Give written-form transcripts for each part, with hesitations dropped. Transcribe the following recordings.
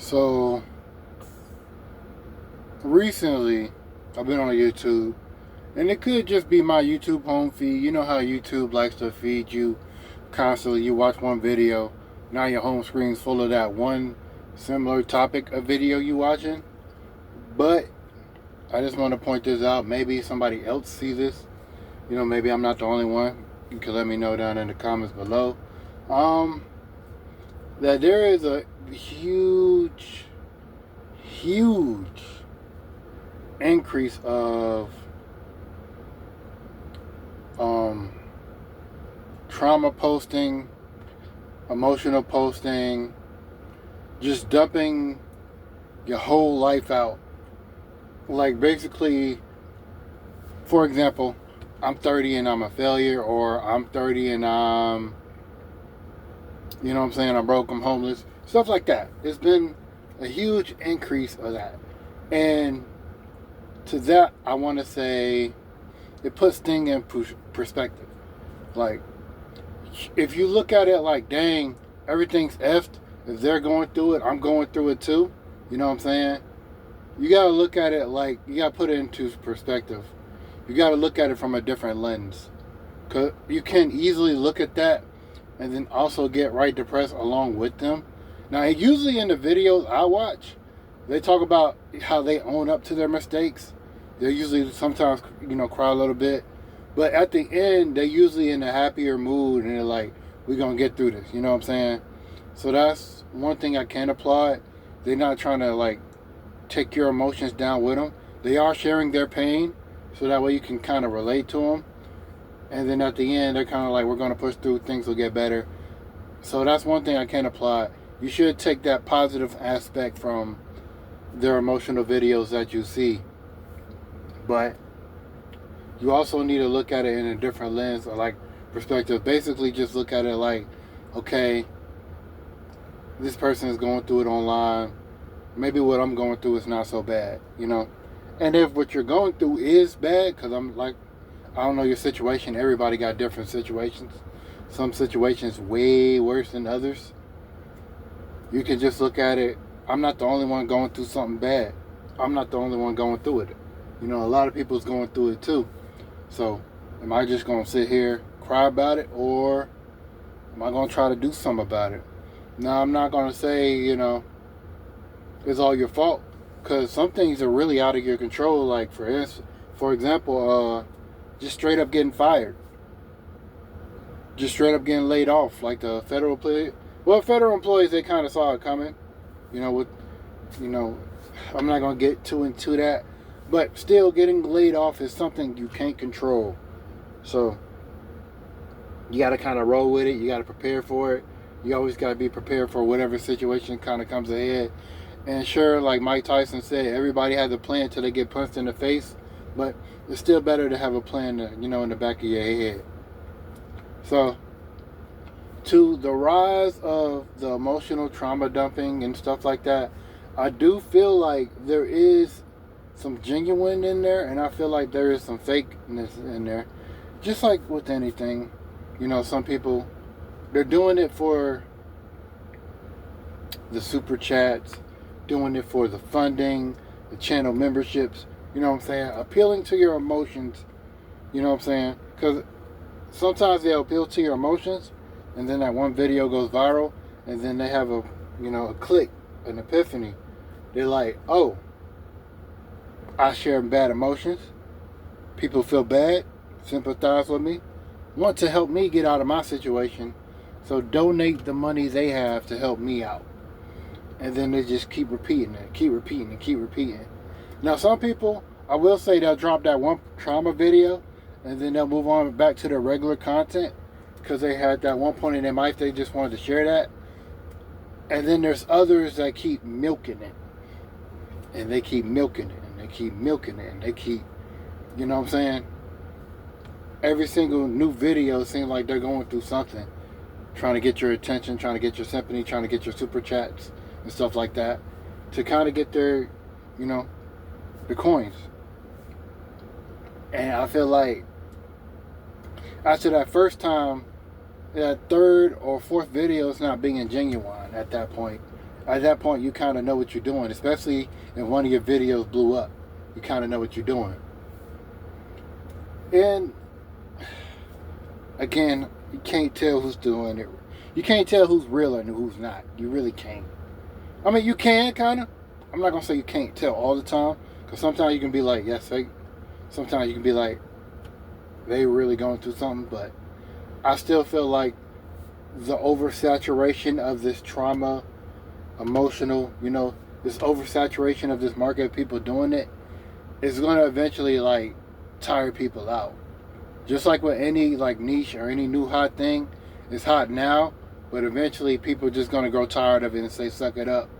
So recently, I've been on YouTube, and it could just be my YouTube home feed. You know how YouTube likes to feed you constantly. You watch one video, now your home screen's full of that one similar topic of video you watching. But I just want to point this out. Maybe somebody else sees this. Maybe I'm not the only one. You can let me know down in the comments below. Um, that there is a huge increase of trauma posting, emotional posting, just dumping your whole life out. Like basically, for example, I'm 30 and I'm a failure, or I'm 30 and you know what I'm saying, I'm broke, I'm homeless, stuff like that. It's been a huge increase of that. And to that, I want to say it puts things in perspective. Like, if you look at it like, dang, everything's effed. If they're going through it, I'm going through it too. You know what I'm saying? You got to look at it like, you got to put it into perspective. You got to look at it from a different lens. Because you can easily look at that and then also get right depressed along with them. Now, usually in the videos I watch, they talk about how they own up to their mistakes. They usually sometimes, cry a little bit. But at the end, they're usually in a happier mood, and they're like, we're going to get through this. You know what I'm saying? So that's one thing I can applaud. They're not trying to, like, take your emotions down with them. They are sharing their pain, so that way you can kind of relate to them. And then at the end, they're kind of like, we're going to push through, things will get better. So that's one thing I can applaud. You should take that positive aspect from their emotional videos that you see. But you also need to look at it in a different lens, or like perspective. Basically, just look at it like, okay, this person is going through it online. Maybe what I'm going through is not so bad, And if what you're going through is bad, because I'm like, I don't know your situation. Everybody got different situations. Some situations way worse than others. You can just look at it. I'm not the only one going through something bad. I'm not the only one going through it. A lot of people's going through it too. So, am I just going to sit here, cry about it, or am I going to try to do something about it? Now, I'm not going to say, it's all your fault, because some things are really out of your control. Like, for example, just straight up getting fired. Just straight up getting laid off. Like the federal employees. Well, federal employees, they kind of saw it coming. I'm not going to get too into that. But still, getting laid off is something you can't control. So, you got to kind of roll with it. You got to prepare for it. You always got to be prepared for whatever situation kind of comes ahead. And sure, like Mike Tyson said, everybody has a plan until they get punched in the face. But it's still better to have a plan, in the back of your head. So, to the rise of the emotional trauma dumping and stuff like that, I do feel like there is some genuine in there, and I feel like there is some fakeness in there. Just like with anything, some people, they're doing it for the super chats, doing it for the funding, the channel memberships, you know what I'm saying? Appealing to your emotions, you know what I'm saying? Because sometimes they'll appeal to your emotions, and then that one video goes viral, and then they have a click, an epiphany. They're like, oh, I share bad emotions. People feel bad, sympathize with me, want to help me get out of my situation, so donate the money they have to help me out. And then they just keep repeating it, keep repeating. Now, some people, I will say, they'll drop that one trauma video, and then they'll move on back to their regular content, because they had that one point in their life they just wanted to share that. And then there's others that keep milking it. And they keep milking it, and they keep milking it, and they keep, you know what I'm saying? Every single new video seems like they're going through something. Trying to get your attention, trying to get your sympathy, trying to get your super chats and stuff like that. To kind of get their, the coins. And I feel like after that first time, that third or fourth video is not being genuine at that point. at that point you kind of know what you're doing, especially if one of your videos blew up. You kind of know what you're doing. And again, you can't tell who's doing it. You can't tell who's real and who's not. You really can't. I mean, you can kind of. I'm not gonna say you can't tell all the time, because sometimes you can be like, yes, fake. Sometimes you can be like, they really going through something. But I still feel like the oversaturation of this trauma, emotional, this oversaturation of this market of people doing it is going to eventually like tire people out. Just like with any like niche or any new hot thing, it's hot now, but eventually people are just going to grow tired of it and say, suck it up.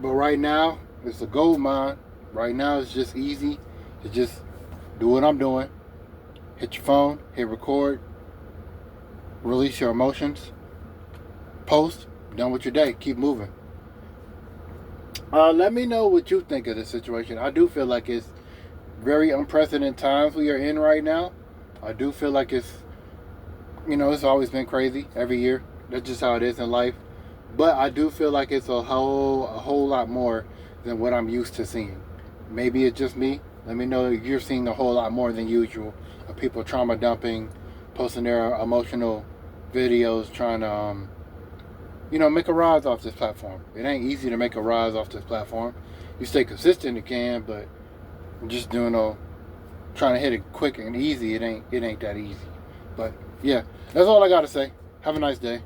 But right now, it's a gold mine. Right now, it's just easy to just do what I'm doing. Hit your phone, hit record, release your emotions, post, done with your day, keep moving. Let me know what you think of this situation. I do feel like it's very unprecedented times we are in right now. I do feel like it's always been crazy every year. That's just how it is in life. But I do feel like it's a whole lot more than what I'm used to seeing. Maybe it's just me. Let me know if you're seeing a whole lot more than usual of people trauma dumping, posting their emotional videos, trying to, make a rise off this platform. It ain't easy to make a rise off this platform. You stay consistent, you can, but just trying to hit it quick and easy, it ain't that easy. But yeah, that's all I gotta say. Have a nice day.